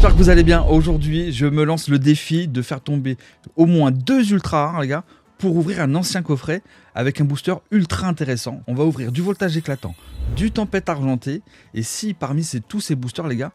j'espère que vous allez bien. Aujourd'hui, je me lance le défi de faire tomber au moins 2 ultra rares, les gars, pour ouvrir un ancien coffret avec un booster ultra intéressant. On va ouvrir du voltage éclatant, du tempête argentée, et si parmi tous ces boosters, les gars,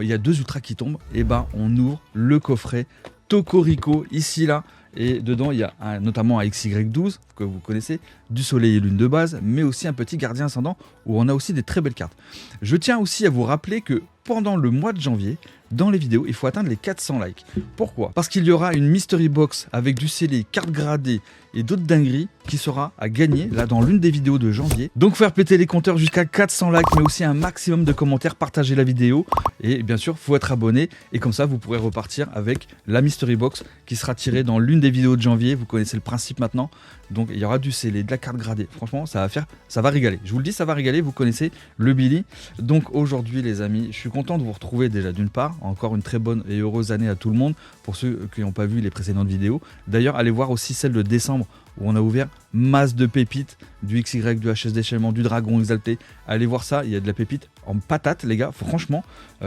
il y a 2 ultras qui tombent, et ben on ouvre le coffret Cocorico, ici là, et dedans il y a notamment un XY12 que vous connaissez, du soleil et lune de base, mais aussi un petit gardien ascendant où on a aussi des très belles cartes. Je tiens aussi à vous rappeler que pendant le mois de janvier, dans les vidéos, il faut atteindre les 400 likes. Pourquoi? Parce qu'il y aura une mystery box avec du scellé, cartes gradées et d'autres dingueries qui sera à gagner là dans l'une des vidéos de janvier. Donc faire péter les compteurs jusqu'à 400 likes, mais aussi un maximum de commentaires, partagez la vidéo et bien sûr, faut être abonné et comme ça vous pourrez repartir avec la mystery box qui sera tirée dans l'une des vidéos de janvier. Vous connaissez le principe maintenant. Donc il y aura du scellé, de la carte gradée. Franchement, ça va régaler. Je vous le dis, ça va régaler. Vous connaissez le Billy. Donc aujourd'hui, les amis, je suis content de vous retrouver déjà d'une part. Encore une très bonne et heureuse année à tout le monde pour ceux qui n'ont pas vu les précédentes vidéos. D'ailleurs, allez voir aussi celle de décembre où on a ouvert masse de pépites, du XY, du HS déchaînement, du dragon exalté. Allez voir ça, il y a de la pépite en patate, les gars, franchement.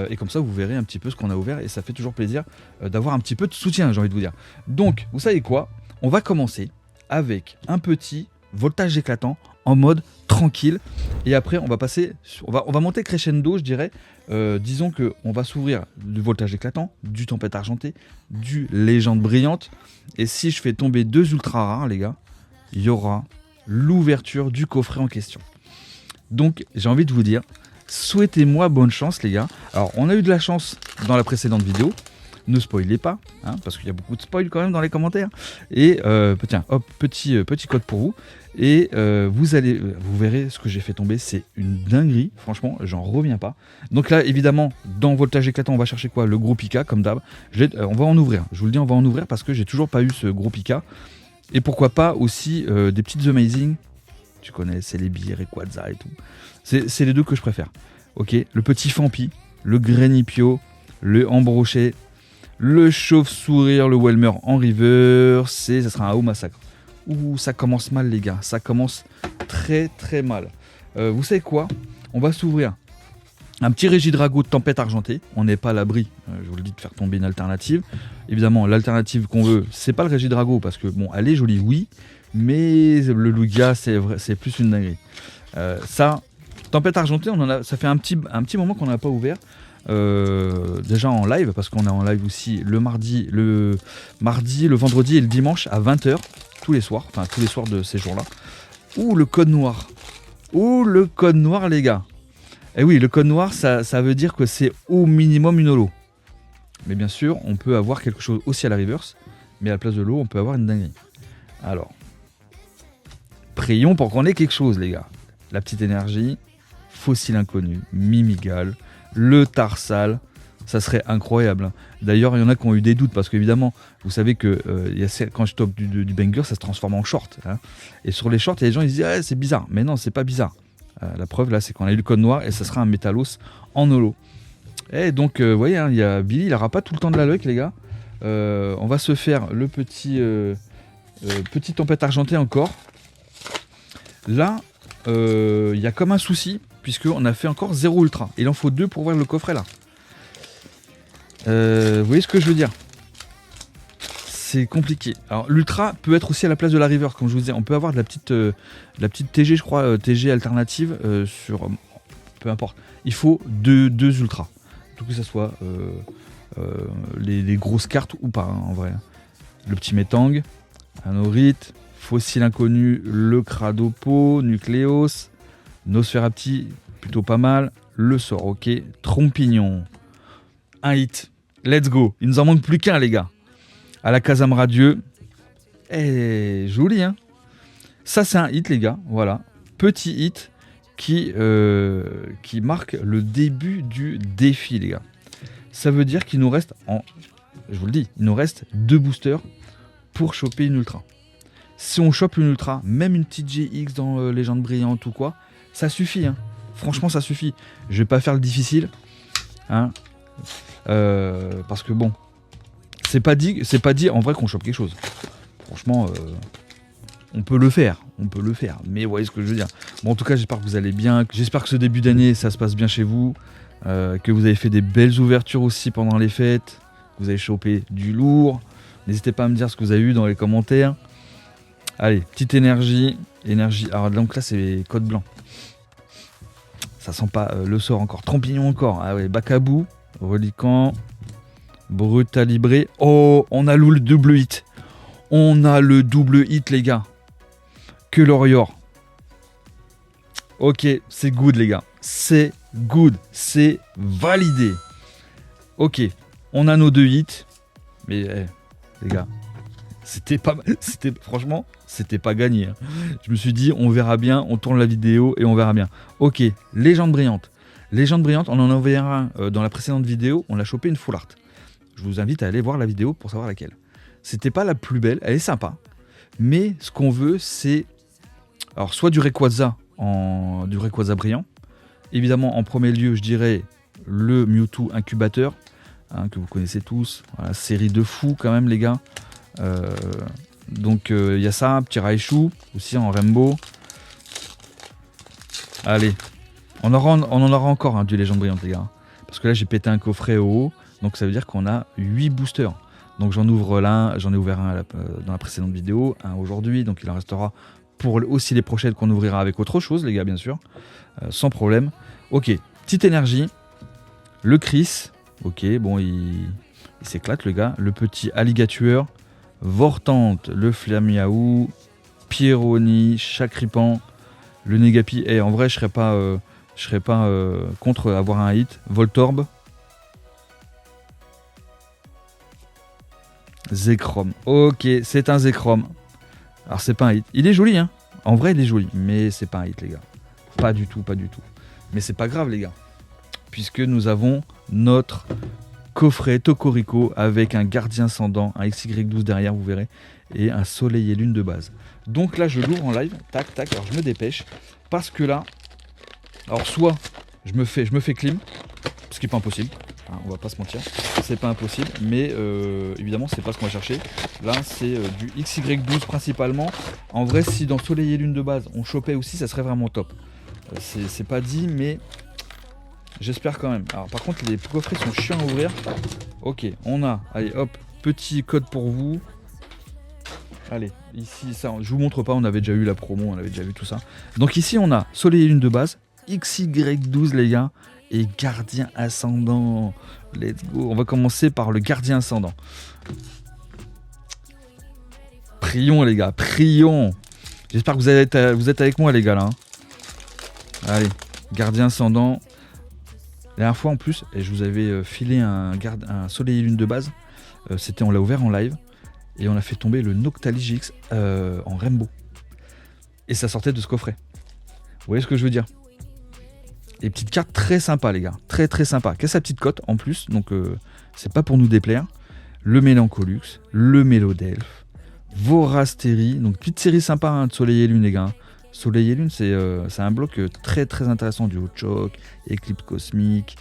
Et comme ça, vous verrez un petit peu ce qu'on a ouvert et ça fait toujours plaisir d'avoir un petit peu de soutien, j'ai envie de vous dire. Donc, vous savez quoi? On va commencer avec un petit voltage éclatant en mode tranquille et après on va passer, on va monter crescendo, je dirais. Disons que on va s'ouvrir du voltage éclatant, du tempête argentée, du légende brillante et si je fais tomber 2 ultra rares, les gars, il y aura l'ouverture du coffret en question. Donc j'ai envie de vous dire, souhaitez-moi bonne chance, les gars. Alors on a eu de la chance dans la précédente vidéo. Ne spoilez pas, hein, parce qu'il y a beaucoup de spoil quand même dans les commentaires. Et tiens, hop, petit code pour vous. Et vous verrez ce que j'ai fait tomber, c'est une dinguerie. Franchement, j'en reviens pas. Donc là, évidemment, dans voltage éclatant, on va chercher quoi? Le gros Pika, comme d'hab. On va en ouvrir. Je vous le dis, on va en ouvrir parce que j'ai toujours pas eu ce gros Pika. Et pourquoi pas aussi des petites Amazing. Tu connais, c'est les billets Rayquaza et tout. C'est les deux que je préfère. Ok, le petit Fampi, le Grenipio, le Ambrochet, le chauve-sourire, le Welmer en river, ça sera un haut massacre. Ouh, ça commence mal, les gars. Ça commence très très mal. Vous savez quoi? On va s'ouvrir un petit Régidrago de tempête argentée. On n'est pas à l'abri, je vous le dis, de faire tomber une alternative. Évidemment, l'alternative qu'on veut, c'est pas le Régidrago, parce que bon, elle est jolie, oui, mais le Lugia, c'est plus une dinguerie. Ça, tempête argentée, ça fait un petit moment qu'on n'a pas ouvert. Déjà en live parce qu'on est en live aussi le mardi, le vendredi et le dimanche à 20h tous les soirs de ces jours-là. Ouh, le code noir. Ouh, le code noir, les gars. Et oui, le code noir, ça veut dire que c'est au minimum une holo. Mais bien sûr, on peut avoir quelque chose aussi à la reverse, mais à la place de l'eau, on peut avoir une dinguerie. Alors, prions pour qu'on ait quelque chose, les gars. La petite énergie, fossile inconnu, Mimigal, le Tarsal, ça serait incroyable. D'ailleurs, il y en a qui ont eu des doutes parce qu'évidemment, vous savez que quand je top du banger, ça se transforme en short. Hein. Et sur les shorts, il y a des gens qui disent ah, c'est bizarre. Mais non, c'est pas bizarre. La preuve là, c'est qu'on a eu le code noir et ça sera un Métalos en holo. Et donc, vous voyez, hein, il y a Billy, il n'aura pas tout le temps de la luck, les gars. On va se faire le petit tempête argentée encore. Là, il y a comme un souci. Puisqu'on a fait encore 0 ultra. Il en faut 2 pour ouvrir le coffret là. Vous voyez ce que je veux dire? C'est compliqué. Alors l'ultra peut être aussi à la place de la river. Comme je vous disais, on peut avoir de la petite TG, je crois, TG alternative sur... Peu importe. Il faut 2 ultras. Tout que ça soit les grosses cartes ou pas, hein, en vrai. Le petit Metang, Anorite, Fossile Inconnu, le Cradopo, Nucléos, Nosferapti, plutôt pas mal. Le sort, ok. Trompignon. Un hit. Let's go. Il nous en manque plus qu'un, les gars. À la Casam Radieux. Eh, joli, hein. Ça, c'est un hit, les gars. Voilà. Petit hit qui marque le début du défi, les gars. Ça veut dire qu'il nous reste, je vous le dis, il nous reste 2 boosters pour choper une ultra. Si on chope une ultra, même une petite GX dans Légende Brillante ou quoi, ça suffit, hein. Franchement, ça suffit. Je vais pas faire le difficile, hein, parce que bon, c'est pas dit en vrai qu'on chope quelque chose. Franchement, on peut le faire, mais vous voyez ce que je veux dire. Bon, en tout cas, j'espère que vous allez bien. J'espère que ce début d'année, ça se passe bien chez vous. que vous avez fait des belles ouvertures aussi pendant les fêtes, que vous avez chopé du lourd. N'hésitez pas à me dire ce que vous avez eu dans les commentaires. Allez, petite énergie. Alors donc là, c'est code blanc. Ça sent pas le sort encore. Trampignon encore. Ah ouais, Bacabou, Reliquant, Brutalibré. Oh, on a le double hit. On a le double hit, les gars. Que l'Orior. Ok, c'est good, les gars. C'est good. C'est validé. Ok, on a nos 2 hits. Mais les gars, franchement, c'était pas gagné. Hein. Je me suis dit, on verra bien, on tourne la vidéo et on verra bien. Ok, légende brillante. Légende brillante, on en avait un dans la précédente vidéo, on l'a chopé une full art. Je vous invite à aller voir la vidéo pour savoir laquelle. C'était pas la plus belle, elle est sympa. Mais ce qu'on veut, c'est alors soit du Rayquaza brillant. Évidemment, en premier lieu, je dirais le Mewtwo incubateur, hein, que vous connaissez tous. Voilà, série de fous quand même, les gars. Donc il y a ça, petit Raichu aussi en Rainbow. Allez, on en aura encore du légende brillante, les gars. Parce que là, j'ai pété un coffret au haut. Donc ça veut dire qu'on a 8 boosters. Donc j'en ai ouvert un dans la précédente vidéo, un aujourd'hui. Donc il en restera pour aussi les prochaines qu'on ouvrira avec autre chose, les gars, bien sûr. Sans problème. Ok, petite énergie. Le Chris. Ok, bon, il s'éclate, le gars. Le petit Alligatueur. Vortante, le Flamiaou. Pierroni, Chacripan. Le Negapi. Et en vrai, je serais pas contre avoir un hit. Voltorb. Zekrom. Ok, c'est un Zekrom. Alors c'est pas un hit. Il est joli, hein. En vrai, il est joli, mais c'est pas un hit, les gars. Pas du tout, pas du tout. Mais c'est pas grave, les gars, puisque nous avons notre coffret Tocorico avec un gardien sans dents, un XY12 derrière, vous verrez, et un soleil et lune de base. Donc là, je l'ouvre en live. Tac, tac. Alors je me dépêche parce que là, alors soit je me fais clean, ce qui est pas impossible. Hein, on va pas se mentir, c'est pas impossible, mais évidemment c'est pas ce qu'on va chercher. Là c'est du XY12 principalement. En vrai, si dans Soleil et Lune de base on chopait aussi, ça serait vraiment top. C'est pas dit, mais j'espère quand même. Alors par contre, les coffrets sont chiants à ouvrir. Ok, on a, allez hop, petit code pour vous. Allez, ici ça, je vous montre pas, on avait déjà eu la promo, on avait déjà vu tout ça. Donc ici on a Soleil et Lune de base, XY12 les gars. Et gardien ascendant. Let's go. On va commencer par le gardien ascendant. Prions, les gars. Prions. J'espère que vous êtes avec moi, les gars, là. Allez. Gardien ascendant. La dernière fois, en plus, et je vous avais filé un Soleil et Lune de base. On l'a ouvert en live. Et on a fait tomber le Noctali GX en Rainbow. Et ça sortait de ce coffret. Vous voyez ce que je veux dire ? Et petite carte très sympa, les gars, très très sympa, qui a sa petite cote en plus, donc c'est pas pour nous déplaire. Le Mélancolux, le Mélodelph, Vorasteri, donc petite série sympa hein, de Soleil et Lune, les gars. Soleil et Lune, c'est un bloc très très intéressant, du Choc, Éclipse Cosmique,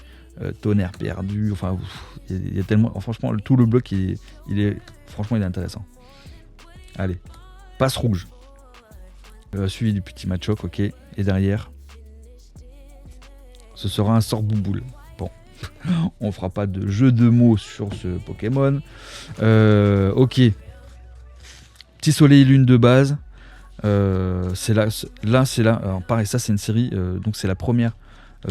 Tonnerre Perdu, enfin il y a tellement, franchement tout le bloc il est intéressant. Allez, passe rouge, suivi du petit Machoc, ok, et derrière. Ce sera un sort bouboule. Bon, on fera pas de jeu de mots sur ce Pokémon. Ok. Petit Soleil et Lune de base. C'est là. Alors pareil, ça c'est une série. Donc c'est la première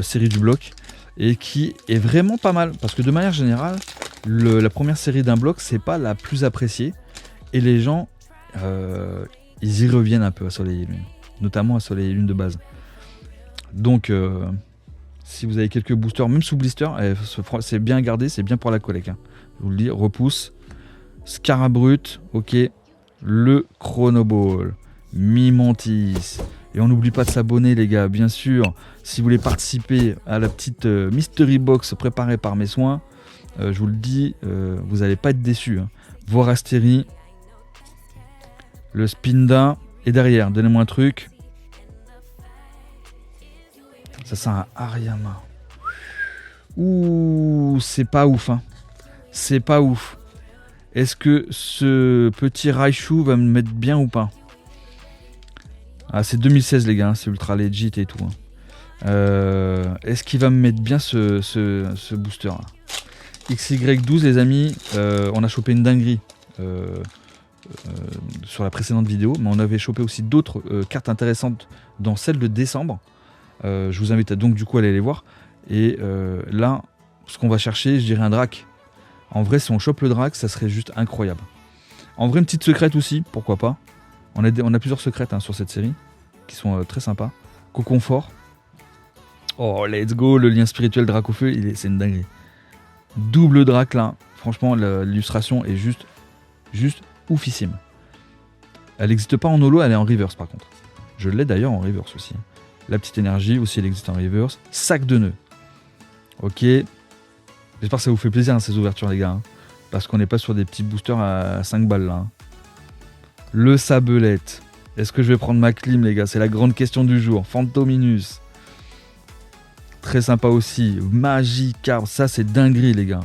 série du bloc et qui est vraiment pas mal parce que de manière générale, la première série d'un bloc c'est pas la plus appréciée et les gens ils y reviennent un peu à Soleil et Lune, notamment à Soleil et Lune de base. Donc si vous avez quelques boosters, même sous blister, c'est bien gardé, c'est bien pour la collecte. Hein. Je vous le dis, repousse. Scarabrut, ok. Le Chronoball. Mimantis. Et on n'oublie pas de s'abonner, les gars, bien sûr. Si vous voulez participer à la petite Mystery Box préparée par mes soins, je vous le dis, vous n'allez pas être déçus. Hein. Vorasteri. Le Spinda. Et derrière, donnez-moi un truc. Ça sent un Hariyama. Ouh, c'est pas ouf. Hein. C'est pas ouf. Est-ce que ce petit Raichu va me mettre bien ou pas? Ah, c'est 2016, les gars. Hein, c'est ultra legit et tout. Hein. Est-ce qu'il va me mettre bien ce booster là? XY12 les amis, on a chopé une dinguerie sur la précédente vidéo, mais on avait chopé aussi d'autres cartes intéressantes dans celle de décembre. Je vous invite à donc du coup aller les voir. Et là, ce qu'on va chercher, je dirais un drac. En vrai, si on chope le drac, ça serait juste incroyable. En vrai, une petite secrète aussi, pourquoi pas. On a plusieurs secrètes sur cette série qui sont très sympas. Coconfort. Oh, let's go, le lien spirituel drac au feu, c'est une dinguerie. Double drac là, franchement, l'illustration est juste oufissime. Elle n'existe pas en holo, elle est en reverse par contre. Je l'ai d'ailleurs en reverse aussi. La petite énergie aussi, elle existe en reverse. Sac de nœuds. Ok. J'espère que ça vous fait plaisir ces ouvertures les gars. Parce qu'on n'est pas sur des petits boosters à 5 balles là. Le sabelette. Est-ce que je vais prendre ma clim les gars? C'est la grande question du jour. Fantominus. Très sympa aussi. Magikarp. Ça c'est dinguerie les gars.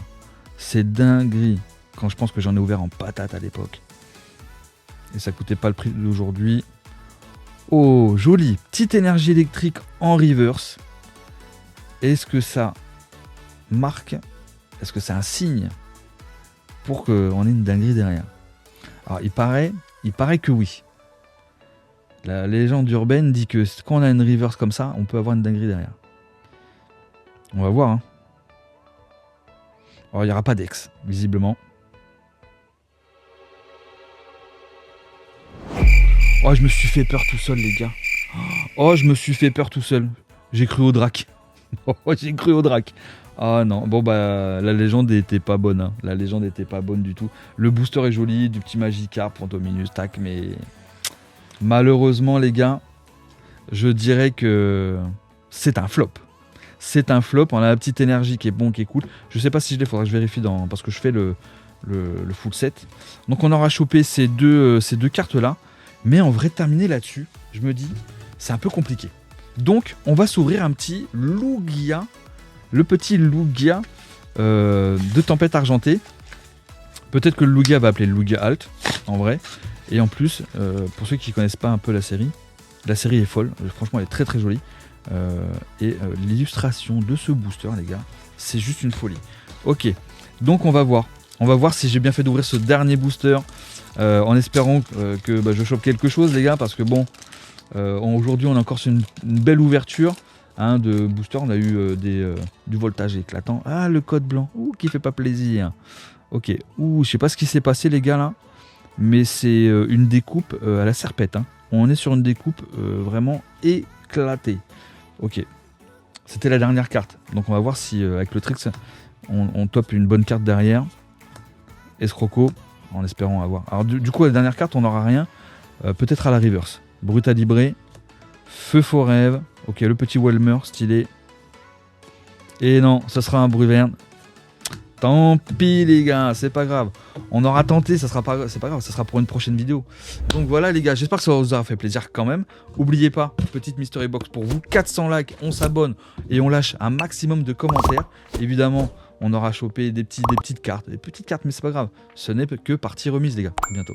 C'est dinguerie. Quand je pense que j'en ai ouvert en patate à l'époque. Et ça coûtait pas le prix d'aujourd'hui. Oh, joli. Petite énergie électrique en reverse. Est-ce que ça marque? Est-ce que c'est un signe pour qu'on ait une dinguerie derrière? Alors, il paraît que oui. La légende urbaine dit que quand on a une reverse comme ça, on peut avoir une dinguerie derrière. On va voir. Alors, il n'y aura pas d'ex, visiblement. Oh, je me suis fait peur tout seul, les gars. Oh, je me suis fait peur tout seul. J'ai cru au drac. Oh, j'ai cru au drac. Ah non, bon bah la légende était pas bonne. La légende était pas bonne du tout. Le booster est joli, du petit Magikarp, Fantominus, tac, mais malheureusement les gars, je dirais que c'est un flop. C'est un flop, on a la petite énergie qui est bon, qui est cool. Je sais pas si je l'ai, faudra que je vérifie parce que je fais le full set. Donc on aura chopé ces deux cartes là. Mais en vrai, terminer là-dessus, je me dis, c'est un peu compliqué. Donc, on va s'ouvrir un petit Lugia, le petit Lugia de Tempête Argentée. Peut-être que le Lugia va appeler le Lugia Alt, en vrai. Et en plus, pour ceux qui ne connaissent pas un peu la série est folle. Franchement, elle est très très jolie. L'illustration de ce booster, les gars, c'est juste une folie. Ok, donc on va voir. On va voir si j'ai bien fait d'ouvrir ce dernier booster. En espérant que je chope quelque chose les gars, parce que bon, aujourd'hui on est encore sur une belle ouverture de booster. On a eu du voltage éclatant. Ah, le code blanc, qui fait pas plaisir. Ok, je sais pas ce qui s'est passé les gars là, mais c'est une découpe à la serpette. On est sur une découpe vraiment éclatée. Ok, c'était la dernière carte, donc on va voir si avec le Trix on top une bonne carte derrière. Escroco. En espérant avoir. Alors du coup, la dernière carte, on n'aura rien. Peut-être à la reverse. Brutalibré. Feu Forêve. Ok, le petit Welmer, stylé. Et non, ce sera un Bruverne. Tant pis les gars, c'est pas grave. On aura tenté, c'est pas grave, ça sera pour une prochaine vidéo. Donc voilà les gars, j'espère que ça vous aura fait plaisir quand même. N'oubliez pas, petite mystery box pour vous. 400 likes, on s'abonne et on lâche un maximum de commentaires. Évidemment, on aura chopé des petites cartes, mais c'est pas grave. Ce n'est que partie remise les gars. À bientôt.